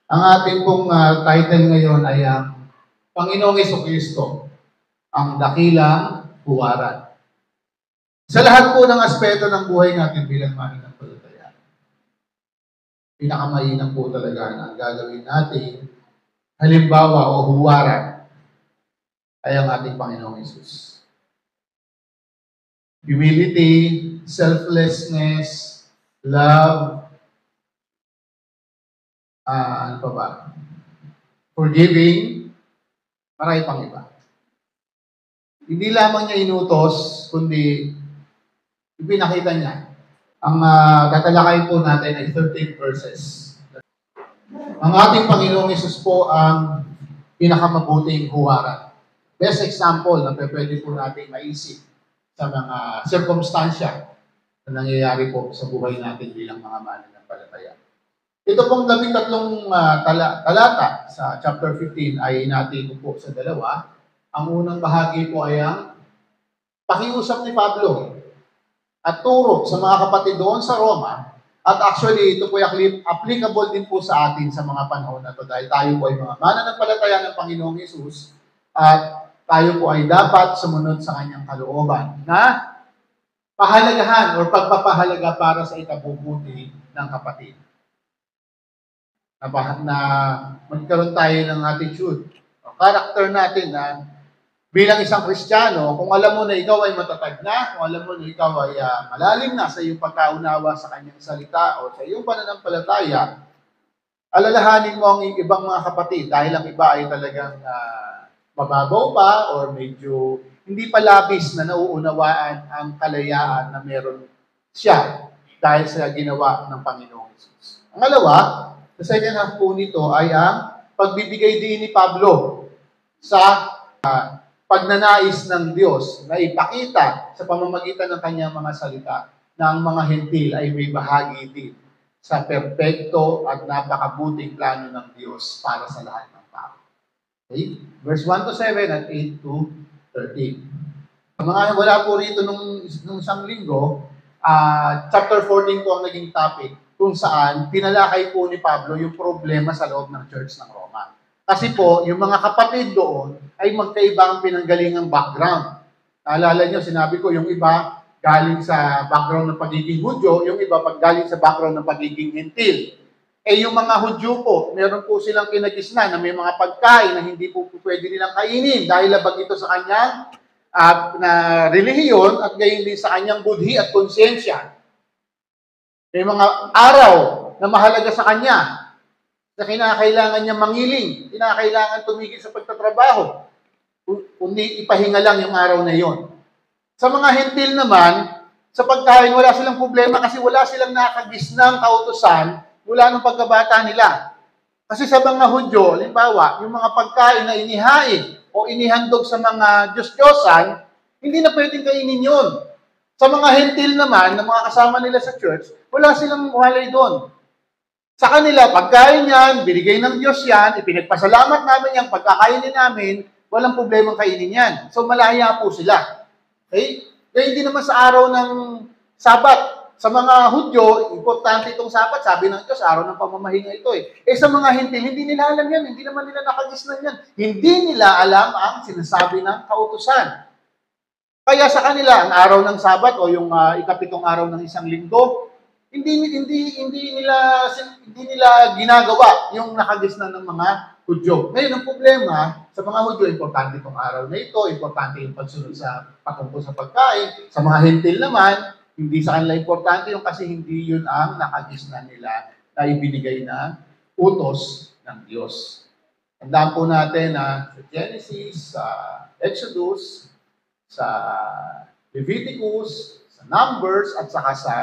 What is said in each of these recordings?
Ang ating pong title ngayon ay ang Panginoong Jesucristo, ang dakilang huwaran. Sa lahat po ng aspeto ng buhay natin bilang mananampalataya, pinakamainam po talaga na ang gagawin natin, halimbawa o huwaran, ay ang ating Panginoong Yesus. Humility, selflessness, love, ano pa ba? Forgiving, marami pang iba. Hindi lamang niya inutos, kundi ipinakita niya. Ang tatalakayin po natin ay 13 verses. Ang ating Panginoong Yesus po ang pinakamabuting huwaran. Best example na pwede po natin maisip sa mga circumstansya na nangyayari po sa buhay natin bilang mga mananampalataya. Ito pong 13 talata sa chapter 15 ay natin po sa dalawa. Ang unang bahagi po ay ang pakiusap ni Pablo at turo sa mga kapatid doon sa Roma. At actually, ito po ay applicable din po sa atin sa mga panahon na ito dahil tayo po ay mga mananampalataya ng Panginoong Yesus at tayo po ay dapat sumunod sa kanyang kalooban na pahalagahan o pagpapahalaga para sa ikabubuti ng kapatid. Na magkaroon tayo ng attitude o character natin na bilang isang Kristiyano, kung alam mo na ikaw ay matatag na, kung alam mo na ikaw ay malalim na sa iyong pagkaunawa sa kanyang salita o sa iyong pananampalataya, alalahanin mo ang ibang mga kapatid dahil ang iba ay talagang mababaw pa or medyo hindi pa labis na nauunawaan ang kalayaan na meron siya dahil sa ginawa ng Panginoong Hesus. Ang alawa, sa second half po nito ay ang pagbibigay din ni Pablo sa pagnanais ng Diyos na ipakita sa pamamagitan ng kanyang mga salita na ang mga hentil ay may bahagi din sa perpekto at napakabuting plano ng Diyos para sa lahat ng tao. Okay? Verse 1 to 7 at 8 to 13. Mga wala po rito nung isang linggo, chapter 14 po ang naging topic kung saan pinalakay po ni Pablo yung problema sa loob ng church ng Roma. Kasi po, yung mga kapatid doon ay magkaiba ang pinanggalingang background. Naalala nyo, sinabi ko, yung iba galing sa background ng pagiging Hudyo, yung iba galing sa background ng pagiging Hentil. Eh yung mga Hudyo po, meron po silang kinagisnan na may mga pagkain na hindi po pwede nilang kainin dahil labag ito sa kanyang na relihiyon at gayon din sa kanyang budhi at konsyensya. May mga araw na mahalaga sa kanya na kinakailangan niya mangiling, kinakailangan tumigil sa pagtatrabaho, kundi ipahinga lang yung araw na yon. Sa mga hentil naman, sa pagkain wala silang problema kasi wala silang nakagisnang kautusan mula nung pagkabata nila. Kasi sa mga Hudyo, halimbawa, yung mga pagkain na inihain o inihandog sa mga Diyos-Diyosan, hindi na pwedeng kainin yun. Sa mga hentil naman, na mga kasama nila sa church, wala silang walay doon. Sa kanila, pagkain yan, binigay ng Diyos yan, ipinagpasalamat namin yan, pagkakainin namin, walang problemang kainin yan. So, malaya po sila. Okay? Kaya hindi naman sa araw ng Sabat. Sa mga Hudyo, importante itong Sabat. Sabi ng Diyos, araw ng pamamahinga ito eh. Eh sa mga hentil, hindi nila alam yan. Hindi naman nila nakagisnan yan. Hindi nila alam ang sinasabi ng kautusan. Kaya sa kanila, ang araw ng Sabat o yung ikapitong araw ng isang linggo, hindi nila ginagawa yung nakagisnan ng mga Hudyo. Ngayon, ang problema, sa mga Hudyo, importante itong araw na ito, importante yung pagsunod sa patungkol sa pagkain. Sa mga hentil naman, hindi sa kanila importante yung kasi hindi yun ang nakagisnan nila na ibinigay na utos ng Diyos. Tandaan po natin na sa Genesis, sa Exodus, sa Leviticus, sa Numbers, at saka sa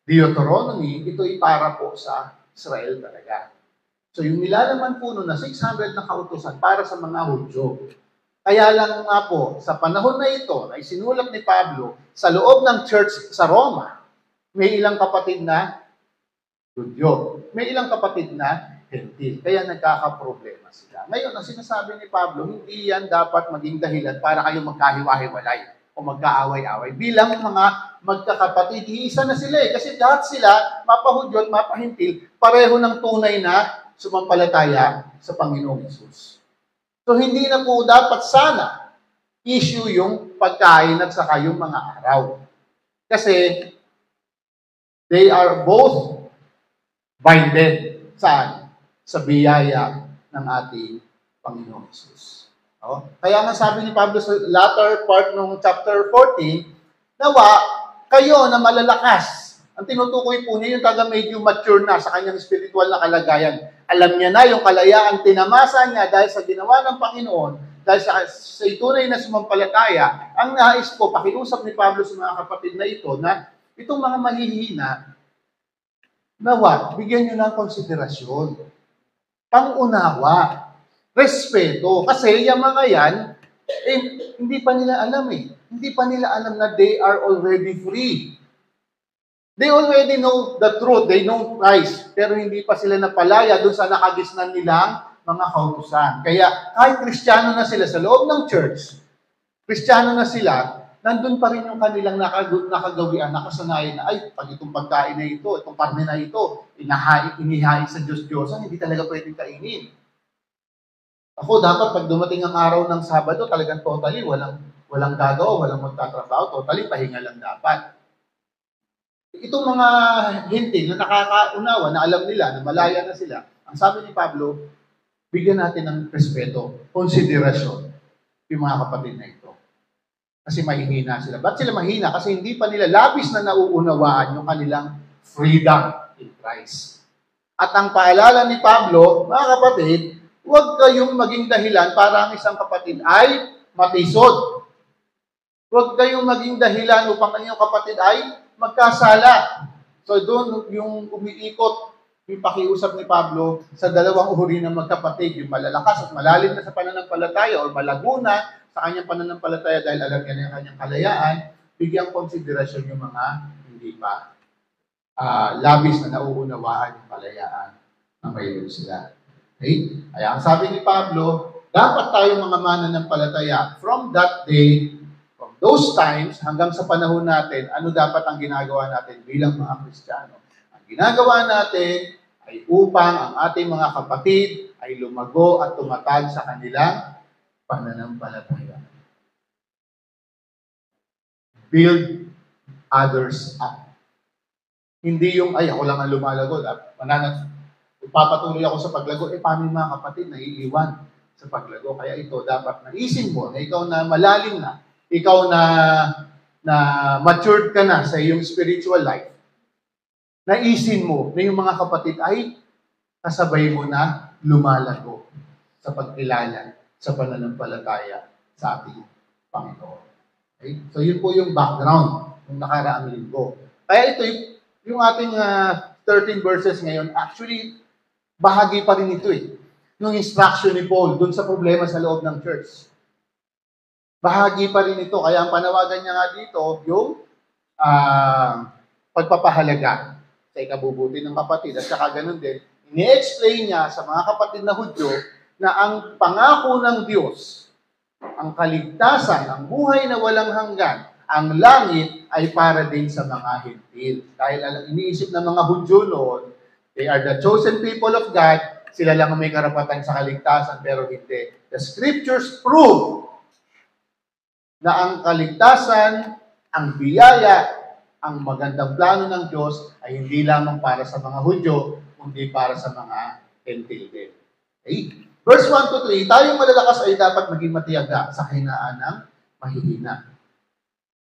Deuteronomy, ito'y para po sa Israel talaga. So yung nilalaman po nun na 600 na kautusan para sa mga Hudyo. Kaya lang nga po, sa panahon na ito, na isinulat ni Pablo, sa loob ng church sa Roma, may ilang kapatid na Hudyo. May ilang kapatid na Hentil. Kaya nagkakaproblema sila. Ngayon, ang sinasabi ni Pablo, hindi yan dapat maging dahilan para kayo magkahiwa-hiwalay o magkaaway-away. Bilang mga magkakapatid, iisa na sila eh. Kasi lahat sila, mapahudyo at mapahintil, pareho ng tunay na sumampalataya sa Panginoong Hesus. So hindi na po dapat sana issue yung pagkain at saka yung mga araw. Kasi they are both binded saan? Sa biyaya ng ating Panginoong Hesus. Kaya nga sabi ni Pablo sa latter part ng chapter 14, nawa kayo na malalakas. Ang tinutukoy po niya yung taga medyo mature na sa kanyang spiritual na kalagayan. Alam niya na yung kalayaan, tinamasa niya dahil sa ginawa ng Panginoon, dahil sa tunay na sumampalataya. Ang nais ko, pakiusap ni Pablo sa mga kapatid na ito, na itong mga mahihina, nawa, bigyan nyo ng konsiderasyon, pangunawa, respeto. Kasi yung mga yan, hindi pa nila alam Hindi pa nila alam na they are already free. They already know the truth. They know Christ. Pero hindi pa sila napalaya doon sa nakagisnan nilang mga kautusan. Kaya kahit Kristiyano na sila sa loob ng church, Kristiyano na sila, nandun pa rin yung kanilang nakagawian, nakasanayan na, ay, pag itong pagkain na ito, itong karne na ito, inihain sa Diyos-Diyosan, hindi talaga pwedeng kainin. Ako, dapat pag dumating ang araw ng Sabado, talagang totally, walang gagawa, walang magtatrabaho, totally, pahinga lang dapat. Itong mga hinting na nakakaunawa, na alam nila, na malaya na sila, ang sabi ni Pablo, bigyan natin ng respeto, konsiderasyon, yung mga kapatid na ito. Kasi mahihina sila. Ba't sila mahina? Kasi hindi pa nila labis na nauunawaan yung kanilang freedom in Christ. At ang paalala ni Pablo, mga kapatid, huwag kayong maging dahilan para ang isang kapatid ay matisod. Huwag kayong maging dahilan upang ang inyong kapatid ay magkasala. So doon yung umiikot yung pakiusap ni Pablo sa dalawang uri ng magkapatid, yung malalakas at malalim na sa pananampalataya o malago na sa kanyang pananampalataya dahil alam niya na yung kanyang kalayaan, bigyang konsiderasyon yung mga hindi pa labis na nauunawaan yung kalayaan na mayroon sila. Okay? Kaya ang sabi ni Pablo, dapat tayong mga mananampalataya from that day, from those times hanggang sa panahon natin, ano dapat ang ginagawa natin bilang mga Kristiyano? Ang ginagawa natin ay upang ang ating mga kapatid ay lumago at tumatag sa kanilang pananampalataya. Build others up. Hindi yung, ay, ako lang ang lumalago. Papatuloy ako sa paglago. Paano yung mga kapatid na iiwan sa paglago? Kaya ito, dapat naisin mo na ikaw na malalim na, ikaw na matured ka na sa iyong spiritual life. Naisin mo na yung mga kapatid ay kasabay mo na lumalago sa pagkilala sa pananampalataya sa ating Panginoon. Okay? So, yun po yung background ng nakaraang linggo. Kaya ito, yung ating 13 verses ngayon, actually, bahagi pa rin ito yung instruction ni Paul dun sa problema sa loob ng church. Bahagi pa rin ito. Kaya ang panawagan niya nga dito, yung pagpapahalaga sa ikabubuti ng kapatid. At saka ganun din, ini-explain niya sa mga kapatid na Hudyo na ang pangako ng Diyos, ang kaligtasan, ang buhay na walang hanggan, ang langit ay para din sa mga Hintil. Dahil iniisip ng mga Hudyo noon, they are the chosen people of God, sila lang ang may karapatan sa kaligtasan, pero hindi. The scriptures prove na ang kaligtasan, ang biyaya, ang magandang plano ng Diyos ay hindi lamang para sa mga Hudyo, kundi para sa mga Hintil din. Okay? Verse 1 to 3, tayong malalakas ay dapat maging matiyaga sa kahinaan ng mahihina.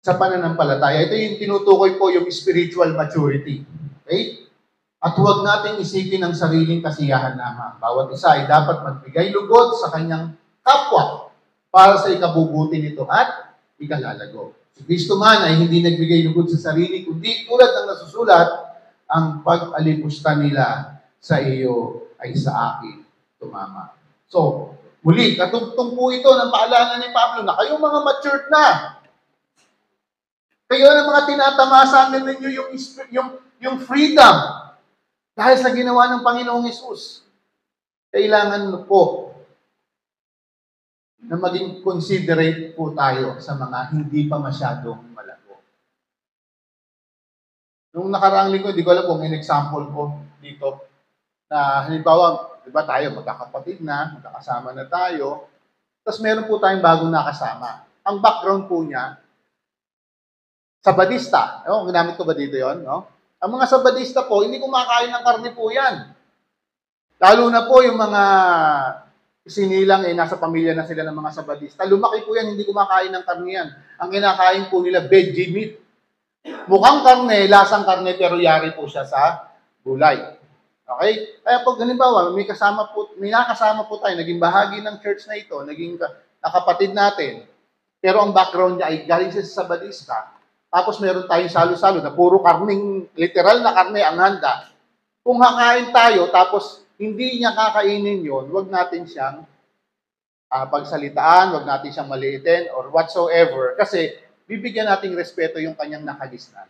Sa pananampalataya, ito yung tinutukoy po yung spiritual maturity. Okay? At huwag nating isipin ang sariling kasiyahan lamang. Bawat isa ay dapat magbigay lugod sa kanyang kapwa para sa ikabubuti nito at ikalalago. Si Kristo man ay hindi nagbigay lugod sa sarili, kundi tulad ng nasusulat, ang pag-alipusta nila sa iyo ay sa akin tumama. So, muli, katugtong po ito ng paalala ni Pablo na kayong mga matured na. Kayo na mga tinatamasan ninyo yung freedom dahil sa ginawa ng Panginoong Hesus. Kailangan po na maging considerate po tayo sa mga hindi pa masyadong malago. Nung nakaraang linggo, hindi ko alam kung in-example ko dito, na halimbawa, di ba tayo, magkakapatid na, magkakasama na tayo, tapos meron po tayong bagong nakasama. Ang background po niya, sabadista. Ginamit ko ba dito yon, no? Ang mga sabadista po, hindi kumakain ng karne po yan. Lalo na po yung mga sinilang nasa pamilya na sila ng mga sabadista. Lumaki po yan, hindi kumakain ng karne yan. Ang kinakain po nila, veggie meat. Mukhang karne, lasang karne, pero yari po siya sa gulay. Okay? Kaya pag halimbawa, may nakasama po tayo, naging bahagi ng church na ito, naging nakapatid natin, pero ang background niya ay galing siya sa sabadista, tapos meron tayong salo-salo na puro karning, literal na karne ang handa. Kung hakain tayo, tapos hindi niya kakainin yon, wag natin siyang pagsalitaan, wag natin siyang maliitin, or whatsoever, kasi bibigyan nating respeto yung kanyang nakagisnan,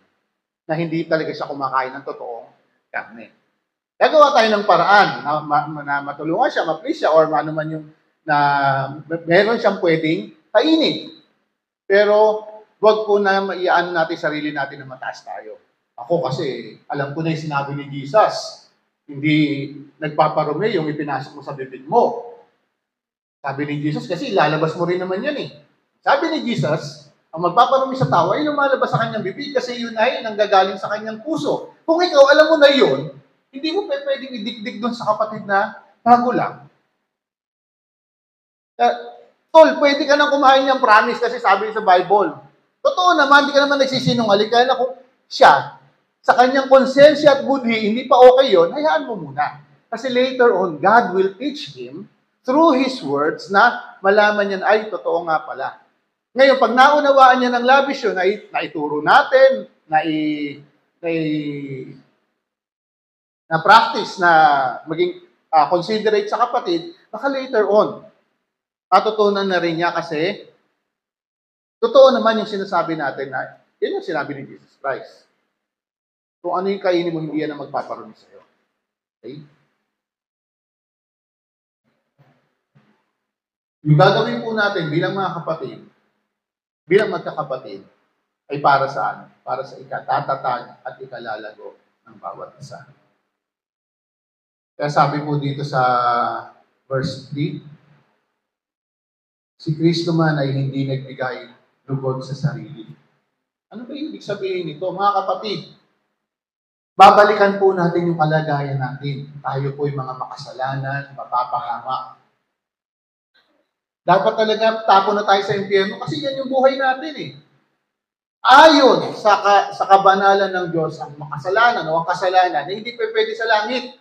na hindi talaga siya kumakain ng totoong karne. Gagawa tayo ng paraan na matulungan siya, ma-please siya, or ano man yung na meron siyang pwedeng kainin. Pero wag po na maiaan natin sarili natin na mataas tayo. Ako kasi, alam ko na yung sinabi ni Jesus, hindi nagpaparumi yung ipinasok mo sa bibig mo. Sabi ni Jesus, kasi ilalabas mo rin naman yan eh. Sabi ni Jesus, ang magpaparumi sa tao ay lumalabas sa kanyang bibig kasi yun ay nanggagaling sa kanyang puso. Kung ikaw, alam mo na yun, hindi mo pwedeng idikdik doon sa kapatid na bago lang. Tol, pwede ka nang kumain ng promise kasi sabi sa Bible. Totoo naman, hindi ka naman nagsisinungaling. Kaya na kung siya, sa kanyang konsensya at budhi, hindi pa okay yun, hayaan mo muna. Kasi later on, God will teach him through His words na malaman niya ay totoo nga pala. Ngayon, pag naunawaan niya ng labis yun, na ituro natin, na practice, na maging considerate sa kapatid, baka later on, matutunan na rin niya kasi totoo naman yung sinasabi natin na yun yung sinabi ni Jesus Christ. Kung ano yung kainin mo, hindi yan ang magpaparumi sa'yo. Okay? Yung gagawin po natin bilang mga kapatid, bilang magkakapatid, ay para saan? Para sa ikatatatag at ikalalago ng bawat isa. Kaya sabi po dito sa verse 3, si Kristo man ay hindi nagbigay lugod sa sarili. Ano ba yung ibig sabihin nito? Mga kapatid, babalikan po natin yung kalagayan natin. Tayo po yung mga makasalanan, mapapahama. Dapat talaga tapo na tayo sa impyerno kasi yan yung buhay natin eh. Ayon sa kabanalan ng Diyos, ang makasalanan o ang kasalanan na hindi pwede sa langit.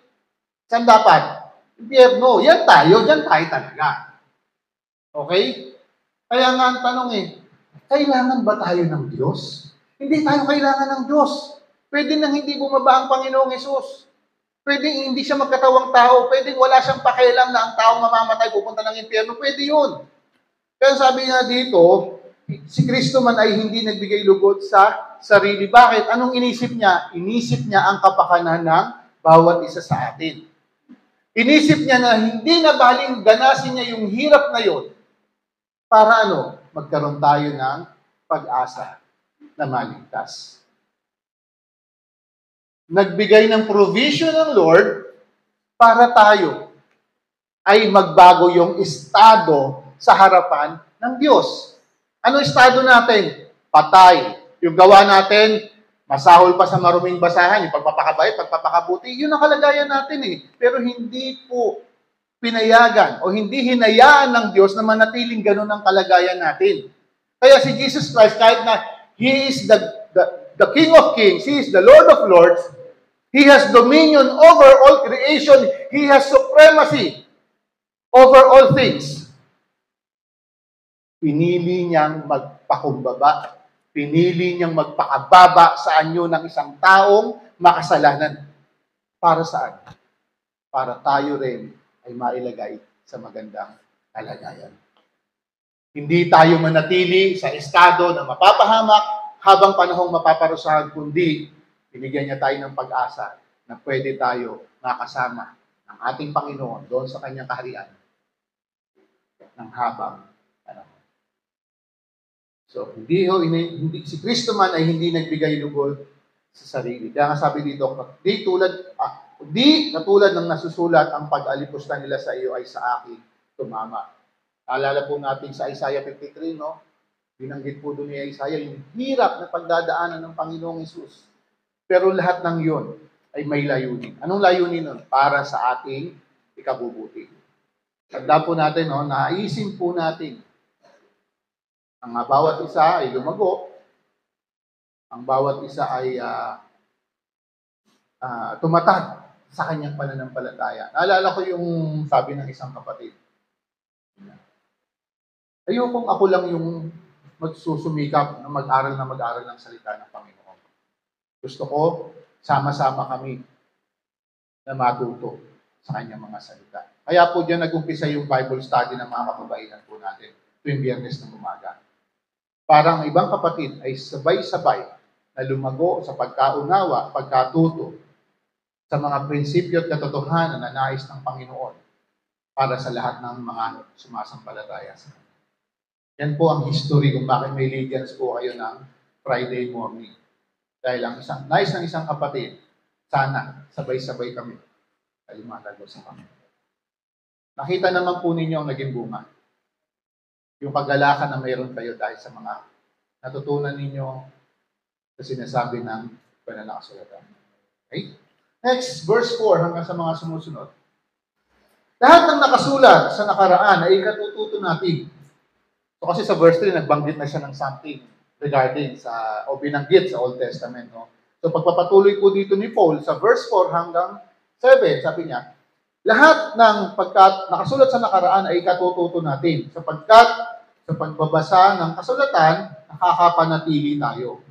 Saan dapat? Impyerno. Yan tayo. Diyan tayo talaga. Okay? Kaya nga ang tanong kailangan ba tayo ng Diyos? Hindi tayo kailangan ng Diyos. Pwede nang hindi bumaba ang Panginoong Hesus. Pwede hindi siya magkatawang tao. Pwede wala siyang pakialam na ang taong mamamatay pupunta ng impyerno. Pwede yun. Kaya sabi nga dito, si Kristo man ay hindi nagbigay lugod sa sarili. Bakit? Anong inisip niya? Inisip niya ang kapakanan ng bawat isa sa atin. Inisip niya na hindi na baling ganasin niya yung hirap na yun para magkaroon tayo ng pag-asa na maligtas. Nagbigay ng provision ng Lord para tayo ay magbago yung estado sa harapan ng Diyos. Ano estado natin? Patay. Yung gawa natin, masahol pa sa maruming basahan, yung pagpapakabait, pagpapakabuti, yun ang kalagayan natin eh. Pero hindi po pinayagan o hindi hinayaan ng Diyos na manatiling ganun ang kalagayan natin. Kaya si Jesus Christ, kahit na He is the King of Kings, He is the Lord of Lords, He has dominion over all creation, He has supremacy over all things. Pinili niyang magpakumbaba, pinili niyang magpakababa sa anyo ng isang taong makasalanan. Para saan? Para tayo rin ay mailagay sa magandang kalagayan. Hindi tayo manatili sa estado na mapapahamak habang panahong mapaparusahan, kundi binigyan niya tayo ng pag-asa na pwede tayo makasama ng ating Panginoon doon sa kanyang kaharian ng habang panahon. So, hindi si Kristo man ay hindi nagbigay lugod sa sarili. Kaya nga sabi dito, Di katulad ng nasusulat, ang pag-alipusta nila sa iyo ay sa akin tumama. Alala po natin sa Isaiah 53, no? Binanggit po doon ni Isaiah yung hirap na pagdadaanan ng Panginoong Hesus. Pero lahat ng yon ay may layunin. Anong layunin nun? Para sa ating ikabubuti. Tanda po natin, no? Naisin po natin ang bawat isa ay lumago. Ang bawat isa ay tumatag sa kanyang pananampalataya. Naalala ko yung sabi ng isang kapatid. Ayokong ako lang yung magsusumikap na mag-aral ng salita ng Panginoon. Gusto ko, sama-sama kami na matuto sa kanyang mga salita. Kaya po dyan nag-umpisa yung Bible study ng mga kapabaihan po natin tuwing Biyernes ng umaga. Parang ibang kapatid ay sabay-sabay na lumago sa pagkaunawa, pagkatuto sa mga prinsipyo at katotohanan na nais ng Panginoon para sa lahat ng mga sumasampalataya sa Kanya. Yan po ang history kung bakit may Lydians po kayo ng Friday morning. Dahil ang nais ng isang kapatid, sana sabay-sabay kami ay lumalago sa Panginoon. Nakita naman po ninyo ang naging bunga. Yung kagalakan na mayroon kayo dahil sa mga natutunan ninyo sa sinasabi ng banal na kasulatan. Okay? Next, verse 4 hanggang sa mga sumusunod. Lahat ng nakasulat sa nakaraan ay ikatututo natin. So kasi sa verse 3, nagbanggit na siya ng something regarding sa, o binanggit sa Old Testament. No? So pagpapatuloy po dito ni Paul, sa verse 4 hanggang 7, sabi niya, lahat ng nakasulat sa nakaraan ay ikatututo natin, sapagkat sa pagbabasa ng kasulatan, nakakapanatili tayo.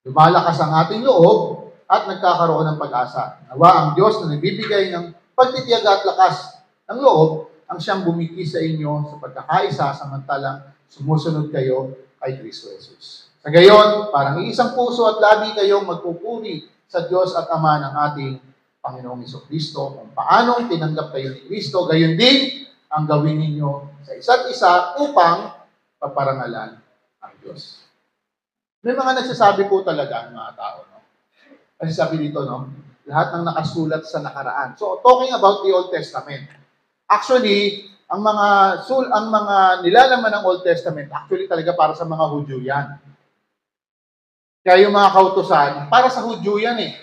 Lumalakas ang ating loob at nagkakaroon ng pag-asa. Nawa ang Diyos na nagbibigay ng pagtitiyaga at lakas ng loob ang siyang bumigay sa inyo sa pagkakaisa samantalang sumusunod kayo kay Kristo Jesus. Sa gayon, parang iisang puso at labi kayong magpupuri sa Diyos at Ama ng ating Panginoong Jesucristo kung paanong tinanggap kayo ni Kristo, gayon din ang gawin ninyo sa isa't isa upang paparangalan ang Diyos. May mga nagsasabi po talaga ang mga tao, no? Kasi sabi dito, no? Lahat ng nakasulat sa nakaraan. So, talking about the Old Testament. Actually, ang mga nilalaman ng Old Testament, actually talaga para sa mga Hudyo yan. Kaya yung mga kautusan, para sa Hudyo yan eh.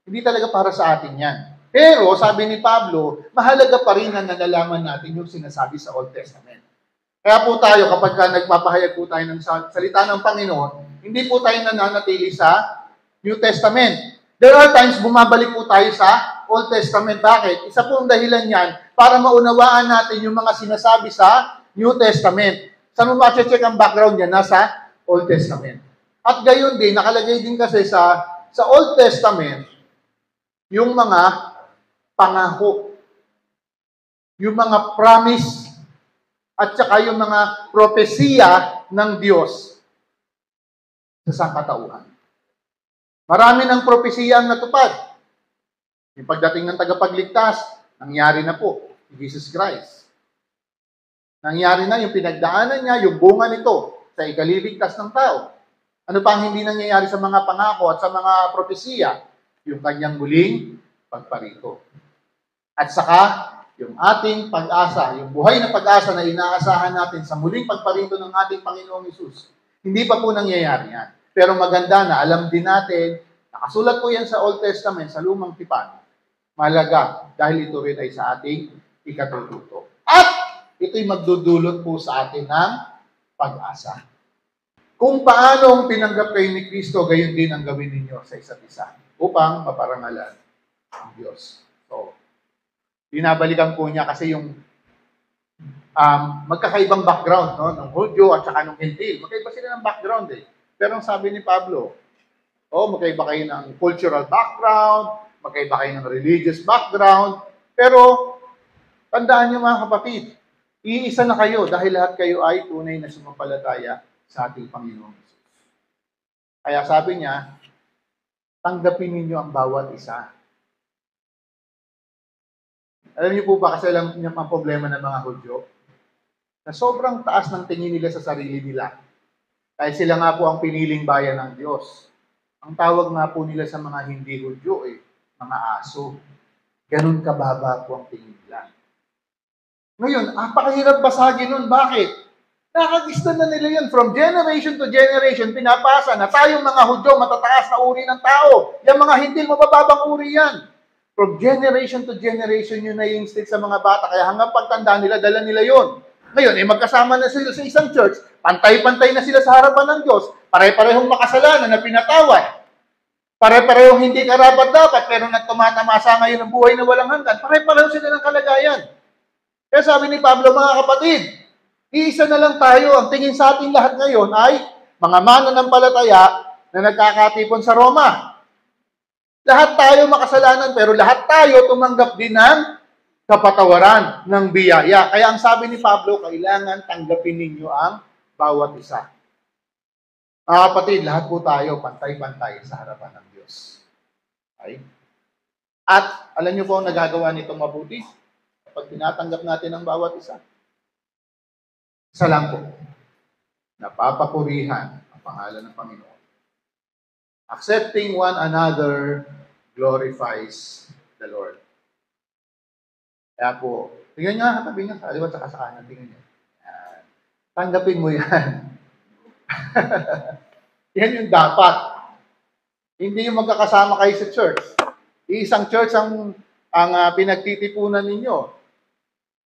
Hindi talaga para sa atin yan. Pero, sabi ni Pablo, mahalaga pa rin na nalalaman natin yung sinasabi sa Old Testament. Kaya po tayo, kapag nagpapahayag po tayo ng salita ng Panginoon, hindi po tayo nananatili sa New Testament. There are times bumabalik po tayo sa Old Testament. Bakit? Isa po ang dahilan yan para maunawaan natin yung mga sinasabi sa New Testament. Saan mo ma-check ang background yan? Nasa Old Testament. At gayon din, nakalagay din kasi sa Old Testament, yung mga pangako, yung mga promise, at saka yung mga propesiya ng Diyos sa sangkatauhan. Marami ng propesiya ang natupad. Yung pagdating ng tagapagligtas, nangyari na po, Jesus Christ. Nangyari na yung pinagdaanan niya, yung bunga nito sa ikaliligtas ng tao. Ano pa ang hindi nangyayari sa mga pangako at sa mga propesiya? Yung kanyang muling pagparito. At saka, yung ating pag-asa, yung buhay na pag-asa na inaasahan natin sa muling pagparito ng ating Panginoong Hesus. Hindi pa po nangyayari yan. Pero maganda na alam din natin, nakasulat po yan sa Old Testament, sa Lumang Tipan. Malaga, dahil ito rin ay sa ating ikatututo. At ito'y magdudulot po sa atin ng pag-asa. Kung paano tinanggap kayo ni Kristo, gayon din ang gawin ninyo sa isa't isa upang maparangalan ang Diyos. So, binabalikan po niya kasi yung magkakaibang background, no, ng Hudyo at saka ng Gentil. Magkaiba sila ng background eh. Pero ang sabi ni Pablo, magkaiba kayo ng cultural background, magkaiba kayo ng religious background, pero tandaan niyo mga kapatid, iisa na kayo dahil lahat kayo ay tunay na sumampalataya sa ating Panginoon Jesus. Kaya sabi niya, tanggapin ninyo ang bawat isa. Alam niyo po ba kasi alam niyo ang problema ng mga Hudyo? Na sobrang taas ng tingin nila sa sarili nila. Dahil sila nga po ang piniling bayan ng Diyos. Ang tawag nga po nila sa mga hindi Hudyo mga aso. Ganun kababa po ang tingin nila. Ngayon, napakahirap basagin nun. Bakit? Nakagista na nila yun. From generation to generation, pinapasa na tayong mga Hudyo, matataas na uri ng tao. Yung mga Hintil, mabababang uri yan. From generation to generation, yun na i-instill sa mga bata. Kaya hanggang pagtanda nila, dala nila yun. Ngayon, magkasama na sila sa isang church, pantay-pantay na sila sa harapan ng Diyos, pare-parehong makasalanan na pinatawad. Pare-parehong hindi karapat-dapat, pero nagtumatamasa ngayon ang buhay na walang hanggan. Pare-pareho sila ng kalagayan. Kaya sabi ni Pablo, mga kapatid, iisa na lang tayo. Ang tingin sa ating lahat ngayon ay mga mananampalataya na nagkakatipon sa Roma. Lahat tayo makasalanan, pero lahat tayo tumanggap din ng kapatawaran ng biyaya. Kaya ang sabi ni Pablo, kailangan tanggapin ninyo ang bawat isa. Mga kapatid, lahat po tayo pantay-pantay sa harapan ng Diyos. Okay? At alam niyo po ang nagagawa nitong mabuti? Kapag tinatanggap natin ang bawat isa. Isa lang po. Napapapurihan ang pangalan ng Panginoon. Accepting one another glorifies the Lord. Kaya po, tingnan nyo, katabi nyo, sa aliwat sa kanan, tingnan nyo. Yan. Tanggapin mo yan. Yan yung dapat. Hindi yung magkakasama kayo sa church. Isang church ang pinagtitipunan ninyo.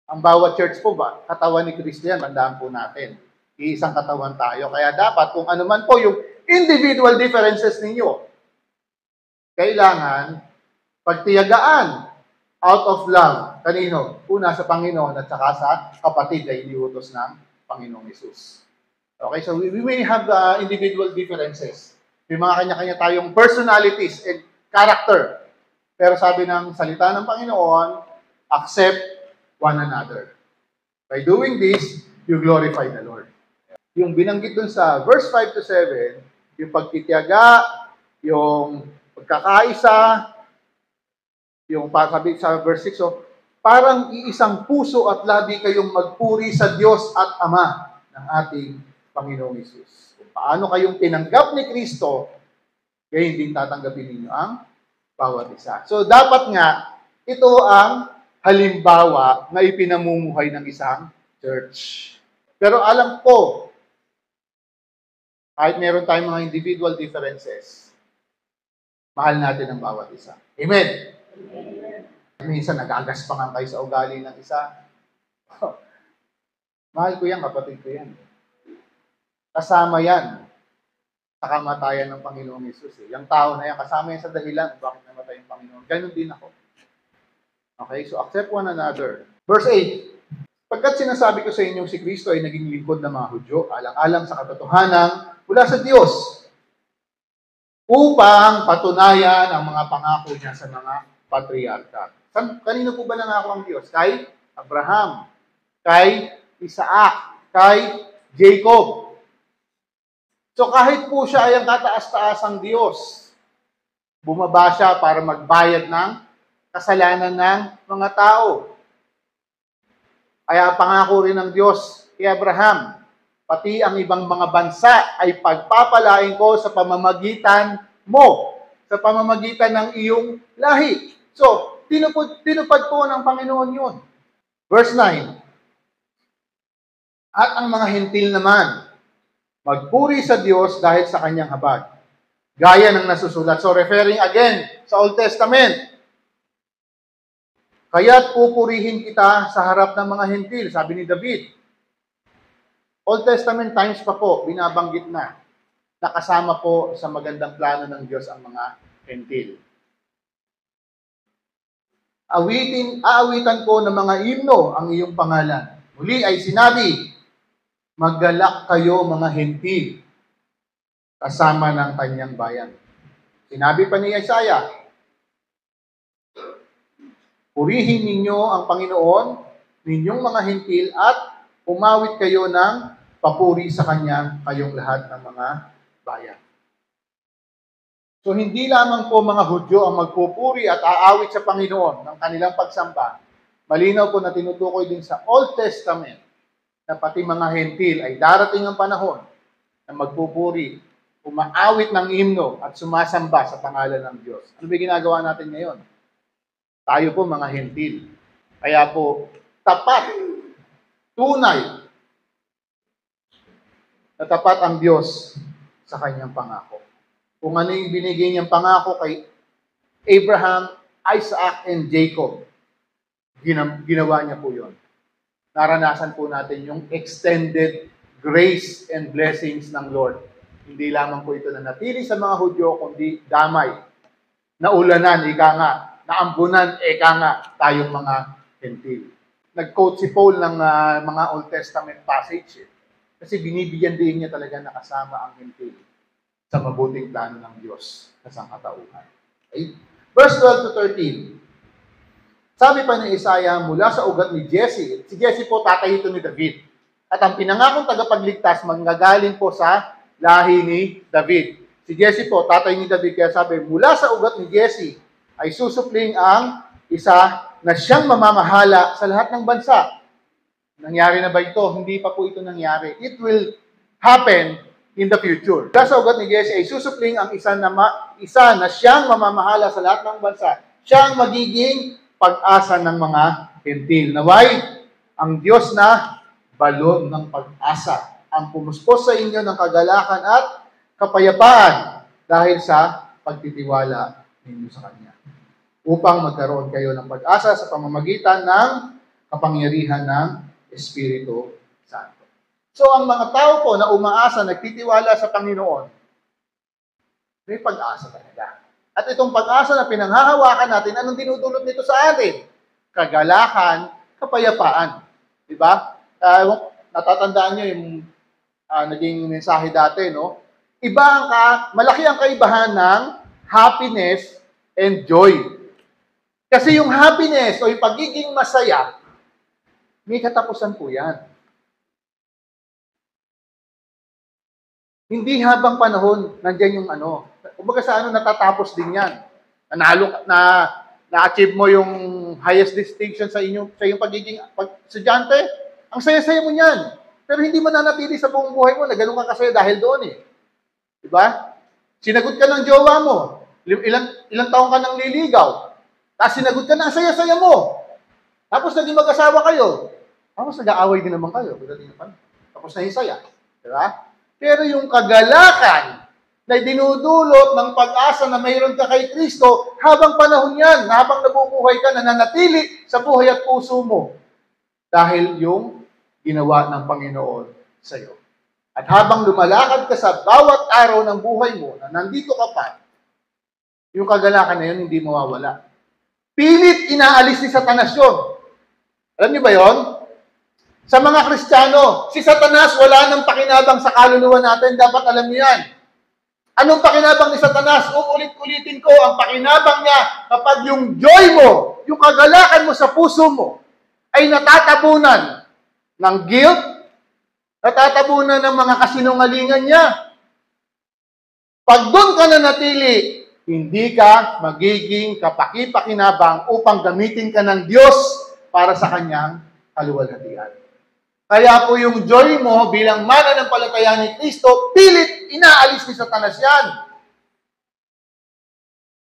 Ang bawat church po ba, katawan ni Kristo yan, tandaan po natin. Iisang katawan tayo. Kaya dapat, kung ano man po yung individual differences ninyo, kailangan pagtiyagaan out of love. Kanino? Una sa Panginoon at saka sa kapatid na iniutos ng Panginoong Hesus. Okay, so we may have individual differences. May mga kanya-kanya tayong personalities and character. Pero sabi ng salita ng Panginoon, accept one another. By doing this, you glorify the Lord. Yung binanggit dun sa verse 5 to 7, yung pagtitiyaga, yung pagkakaisa, yung sabi sa verse 6, so, parang iisang puso at labi kayong magpuri sa Diyos at Ama ng ating Panginoong Hesus. Kung paano kayong tinanggap ni Kristo, gayon din tatanggapin ninyo ang bawat isa. So, dapat nga, ito ang halimbawa na ipinamumuhay ng isang church. Pero alam ko, kahit meron tayong mga individual differences, mahal natin ang bawat isa. Amen? Amen. Minsan nagagaspangan kayo sa ugali ng isa. Mahal ko yan, kapatid ko yan. Kasama yan sa kamatayan ng Panginoong Hesus. Yung tao na yan, kasama yan sa dahilan bakit namatay yung Panginoon. Ganun din ako. Okay, so accept one another. Verse 8, pagkat sinasabi ko sa inyo si Kristo ay naging lingkod ng mga Hudyo, alang-alang sa katotohanan mula sa Diyos, upang patunayan ang mga pangako niya sa mga patriarka. Kanino po ba nangako ang Diyos? Kay Abraham, kay Isaac, kay Jacob. So kahit po siya ay ang kataas-taasang Diyos, bumaba siya para magbayad ng kasalanan ng mga tao. Kaya pangako rin ng Diyos kay Abraham, pati ang ibang mga bansa ay pagpapalain ko sa pamamagitan mo, sa pamamagitan ng iyong lahi. So, tinupad po ng Panginoon yun. Verse 9, at ang mga Hintil naman, magpuri sa Diyos dahil sa kanyang habag. Gaya ng nasusulat. So, referring again sa Old Testament. Kaya't pupurihin kita sa harap ng mga Hintil, sabi ni David. Old Testament times pa po, binabanggit na, nakasama po sa magandang plano ng Diyos ang mga Hintil. Aawitan ko ng mga himno ang iyong pangalan. Muli ay sinabi, maggalak kayo mga Hintil, kasama ng kanyang bayan. Sinabi pa ni Isaiah, purihin ninyo ang Panginoon, ninyong mga Hintil, at umawit kayo ng papuri sa Kanya kayong lahat ng mga bayan. So hindi lamang po mga Hudyo ang magpupuri at aawit sa Panginoon ng kanilang pagsamba. Malinaw po na tinutukoy din sa Old Testament na pati mga Hintil ay darating ang panahon na magpupuri, umaawit ng himno at sumasamba sa pangalan ng Diyos. Ano ba ginagawa natin ngayon? Tayo po mga hentil. Kaya po, tapat, tunay, na tapat ang Diyos sa kanyang pangako. Kung ano yung binigay niyang pangako kay Abraham, Isaac, and Jacob, ginawa niya po yun. Naranasan po natin yung extended grace and blessings ng Lord. Hindi lamang po ito na natili sa mga Hudyo, kundi damay, naulanan, ika nga, naambunan, ika nga, tayong mga hentil. Nag-quote si Paul ng mga Old Testament passage. Kasi binibigyan din niya talaga nakasama ang hentil sa mabuting plano ng Diyos sa sangkatauhan. Okay? Verse 12 to 13. Sabi pa ni Isaiah, mula sa ugat ni Jesse, si Jesse po tatay ito ni David. At ang pinangakong tagapagligtas manggagaling po sa lahi ni David. Si Jesse po, tatay ni David, kaya sabi, mula sa ugat ni Jesse ay susupling ang isa na siyang mamamahala sa lahat ng bansa. Nangyari na ba ito? Hindi pa po ito nangyari. It will happen in the future. Mula sa ugat ni Jesse ay susupling ang isa na siyang mamamahala sa lahat ng bansa. Siyang magiging pag-asa ng mga hentil. Naway, ang Diyos na balon ng pag-asa ang pumuspos sa inyo ng kagalakan at kapayapaan dahil sa pagtitiwala ninyo sa Kanya. Upang magkaroon kayo ng pag-asa sa pamamagitan ng kapangyarihan ng Espiritu Santo. So, ang mga tao po na umaasa, nagtitiwala sa Panginoon, may pag-asa talaga. At itong pag-asa na pinanghahawakan natin, anong dinudulot nito sa atin? Kagalakan, kapayapaan. Diba? Natatandaan nyo yung naging mensahe dati, no? Malaki ang kaibahan ng happiness and joy. Kasi yung happiness o yung pagiging masaya, may katapusan po yan. Hindi habang panahon, nandiyan yung kumbaga sa natatapos din yan. Na-achieve mo yung highest distinction sa iyong pagiging estudyante, ang saya-saya mo yan. Pero hindi mo nanatili sa buong buhay mo na ganun ka kasaya dahil doon eh. Diba? Sinagot ka ng jowa mo. Ilang taong ka nang liligaw. Tapos sinagot ka na ang saya-saya mo. Tapos naging mag-asawa kayo. Tapos nag-aaway din naman kayo. Tapos na yung saya. Diba? Pero yung kagalakan na dinudulot ng pag-asa na mayroon ka kay Kristo, habang panahon yan, habang nabubuhay ka, nananatili sa buhay at puso mo. Dahil yung ginawa ng Panginoon sa iyo. At habang lumalakad ka sa bawat araw ng buhay mo, na nandito ka pa, yung kagalakan na yun hindi mawawala. Pilit inaalis ni Satanas yun. Alam niyo ba yun? Sa mga Kristiyano, si Satanas wala nang pakinabang sa kaluluwa natin. Dapat alam niyo yan. Anong pakinabang ni Satanas? Uulit-ulitin ko, ang pakinabang niya kapag yung joy mo, yung kagalakan mo sa puso mo, ay natatabunan ng guilt, natatabunan ng mga kasinungalingan niya. Pag doon ka nanatili, hindi ka magiging kapaki-pakinabang upang gamitin ka ng Diyos para sa kanyang kaluwalhatian. Kaya po yung joy mo bilang mananampalataya ni Kristo, pilit inaalis ni Satanas yan.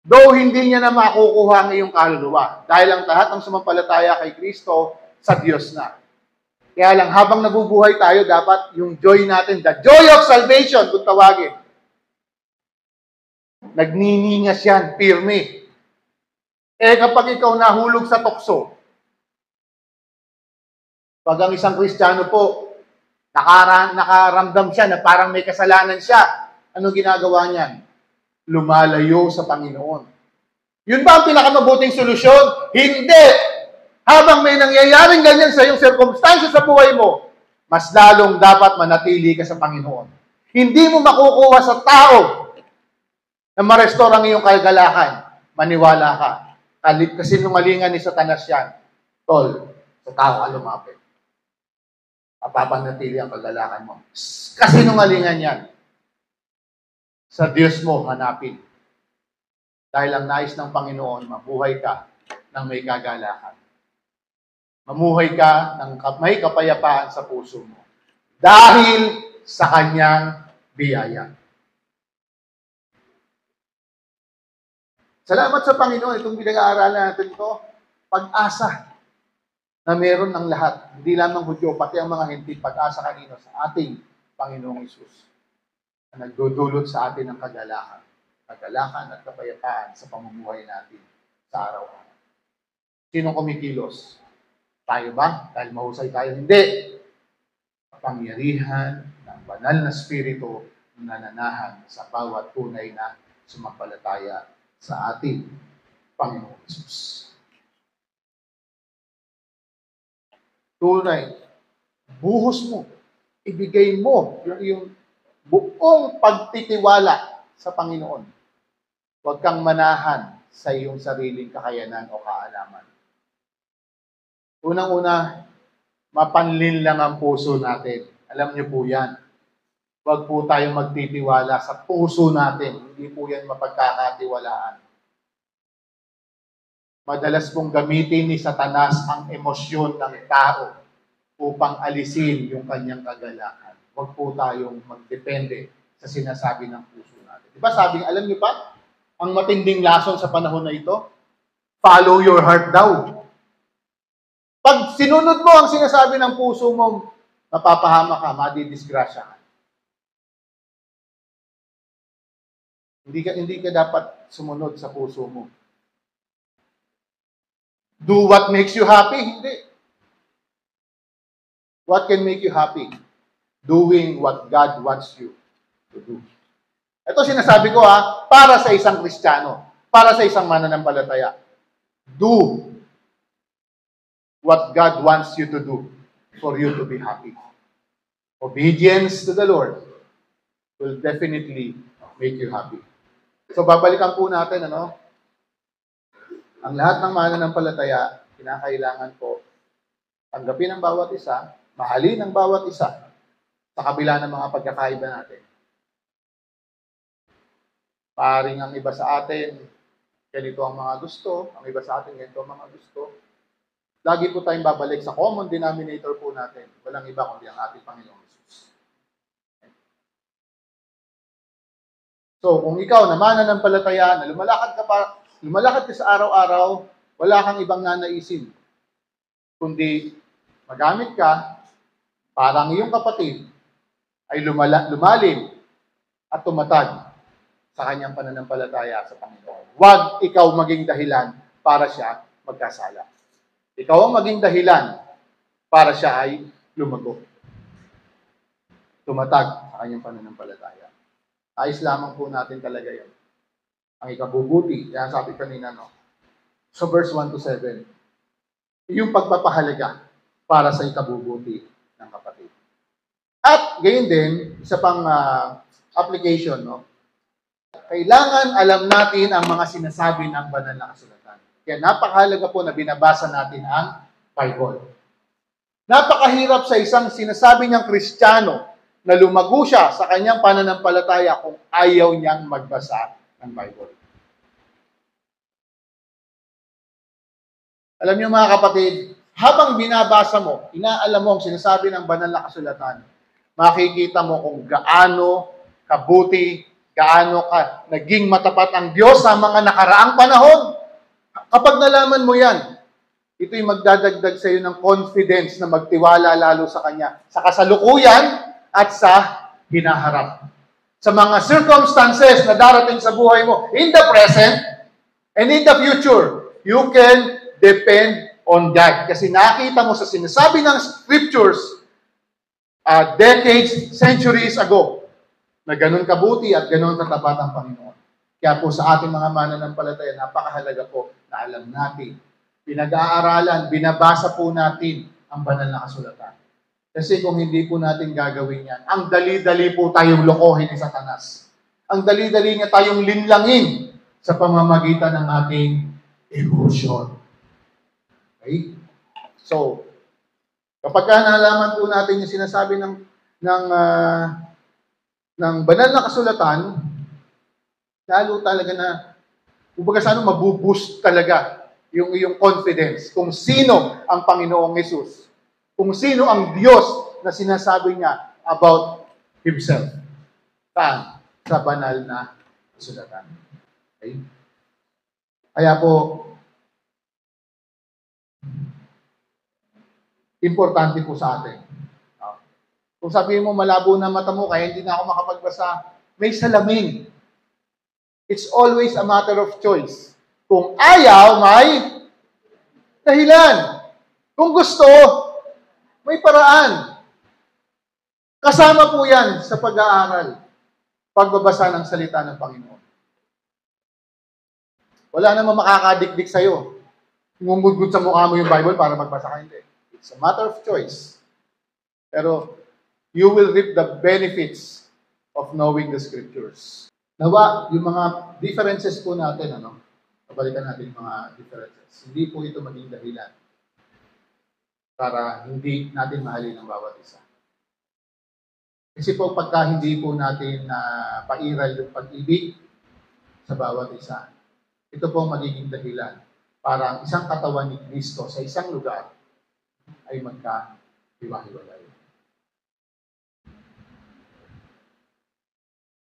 Though hindi niya na makukuha ang iyong kaluluwa. Dahil ang lahat ng sumampalataya kay Kristo sa Diyos na. Kaya lang, habang nabubuhay tayo, dapat yung joy natin, the joy of salvation, kung tawagin. Nagniningas yan, pirmi. Kapag ikaw nahulog sa tukso, pag ang isang Kristiyano po, nakaramdam siya na parang may kasalanan siya, anong ginagawa niyan? Lumalayo sa Panginoon. Yun ba ang pinakamabuting solusyon? Hindi! Habang may nangyayaring ganyan sa iyong circumstances sa buhay mo, mas lalong dapat manatili ka sa Panginoon. Hindi mo makukuha sa tao na ma-restore ang iyong kagalakan. Maniwala ka. Kasi numalingan ni Satanas yan. Tol, sa tao ka lumapit. Mapapanatili ang kagalakan mo. Kasi nungalingan yan. Sa Diyos mo, hanapin. Dahil ang nais ng Panginoon, mabuhay ka ng may kagalakan. Mamuhay ka ng may kapayapaan sa puso mo. Dahil sa Kanyang biyaya. Salamat sa Panginoon, itong pinag-aaralan natin ito, pag-asa na meron ng lahat. Hindi lamang Hudyo, pati ang mga hindi, pag-asa kanino sa ating Panginoong Hesus na nagdudulot sa atin ng kagalakan. Kagalakan at kapayapaan sa pamumuhay natin sa araw-araw. Sinong kumikilos? Tayo ba? Dahil mahusay tayo? Hindi. Pangyarihan ng banal na spirito na nananahan sa bawat tunay na sumampalataya sa ating Panginoong Hesus. Tunay, buhos mo, ibigay mo yung buong pagtitiwala sa Panginoon. Huwag kang manahan sa iyong sariling kakayanan o kaalaman. Unang-una, mapanlin lang ang puso natin. Alam niyo po yan. Huwag po tayong magtitiwala sa puso natin. Hindi po yan mapagkakatiwalaan. Madalas pong gamitin ni Satanas ang emosyon ng tao upang alisin yung kanyang kagalakan. Huwag po tayong magdepende sa sinasabi ng puso natin. Diba sabi, alam niyo pa, ang matinding lason sa panahon na ito, follow your heart daw. Pag sinunod mo ang sinasabi ng puso mo, mapapahama ka, madidisgrasya ka. Hindi ka dapat sumunod sa puso mo. Do what makes you happy? Hindi. What can make you happy? Doing what God wants you to do. Ito sinasabi ko para sa isang Kristiyano, para sa isang mananampalataya. Do what God wants you to do for you to be happy. Obedience to the Lord will definitely make you happy. So babalikan po natin, ang lahat ng mananampalataya, kinakailangan po tanggapin ang bawat isa, mahalin ang bawat isa sa kabila ng mga pagkakaiba natin. Paring ang iba sa atin, ganito ang mga gusto, ang iba sa atin, ganito ang mga gusto. Lagi po tayong babalik sa common denominator po natin. Walang iba kundi ang ating Panginoong Hesus. So, kung ikaw na mananampalataya, na lumalakad ka sa araw-araw, wala kang ibang nanaisin. Kundi magamit ka, parang iyong kapatid ay lumalim at tumatag sa kanyang pananampalataya sa Panginoon. Huwag ikaw maging dahilan para siya magkasala. Ikaw ang maging dahilan para siya ay lumago. Tumatag sa kanyang pananampalataya. Ayos lamang po natin talaga yun. Ang ikabubuti, yan sabi kanina, sa verse 1 to 7, yung pagpapahalaga para sa ikabubuti ng kapatid. At gayon din, isa pang application, kailangan alam natin ang mga sinasabi ng banal na kasulatan. Kaya napakahalaga po na binabasa natin ang Bible. Napakahirap sa isang sinasabi niyang Kristiyano na lumago siya sa kanyang pananampalataya kung ayaw niyang magbasa ng Bible. Alam niyo mga kapatid, habang binabasa mo, inaalam mo ang sinasabi ng banal na kasulatan, makikita mo kung gaano kabuti, gaano ka naging matapat ang Diyos sa mga nakaraang panahon. Kapag nalaman mo yan, ito'y magdadagdag sa iyo ng confidence na magtiwala lalo sa Kanya, sa kasalukuyan at sa hinaharap. Sa mga circumstances na darating sa buhay mo, in the present and in the future, you can depend on God. Kasi nakita mo sa sinasabi ng scriptures, decades, centuries ago, na ganun kabuti at ganun katapat ang Panginoon. Kaya po sa ating mga mananampalataya, napakahalaga po na alam natin, pinag-aaralan, binabasa po natin ang banal na kasulatan. Kasi kung hindi po natin gagawin yan, ang dali-dali po tayong lokohin ni Satanas. Ang dali-dali niya tayong linlangin sa pamamagitan ng ating emotion. Okay? So, kapag nalaman po natin yung sinasabi ng banal na kasulatan, lalo talaga na, kumbaga sa mabuboost talaga yung iyong confidence kung sino ang Panginoong Hesus. Kung sino ang Diyos na sinasabi niya about Himself. Sa banal na kasulatan. Okay? Kaya po, importante po sa atin. Kung sabihin mo, malabo na mata mo, kaya hindi na ako makapagbasa, may salamin. It's always a matter of choice. Kung ayaw, may dahilan. Kung gusto, may paraan. Kasama po yan sa pag-aaral, pagbabasa ng salita ng Panginoon. Wala namang makakadikdik sa'yo. Ngumudgud sa mukha mo yung Bible para magbasa ka, hindi. It's a matter of choice. Pero you will reap the benefits of knowing the Scriptures. Nawa, yung mga differences po natin, pabalikan natin yung mga differences. Hindi po ito maging dahilan para hindi natin mahalin ang bawat isa. Kasi po pagka hindi po natin pairal yung pag-ibig sa bawat isa, ito po magiging dahilan para ang isang katawan ni Kristo sa isang lugar ay magkahiwa-hiwalay.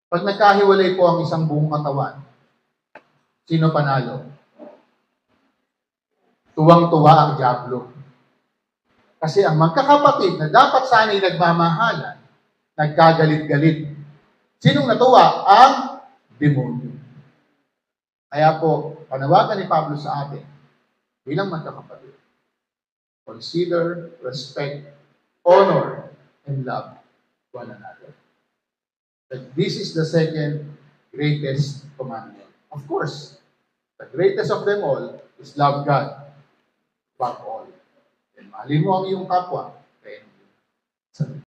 Pag nagkahiwalay po ang isang buong katawan, sino panalo? Tuwang-tuwa ang dyablo. Kasi ang magkakapatid na dapat sana'y nagmamahalan, nagkagalit-galit. Sinong natuwa? Ang demonyo. Kaya po, panawagan ni Pablo sa atin, bilang magkakapatid, consider, respect, honor, and love one another. That this is the second greatest commandment. Of course, the greatest of them all is love God above all. And mahalin mo ang iyong kapwa.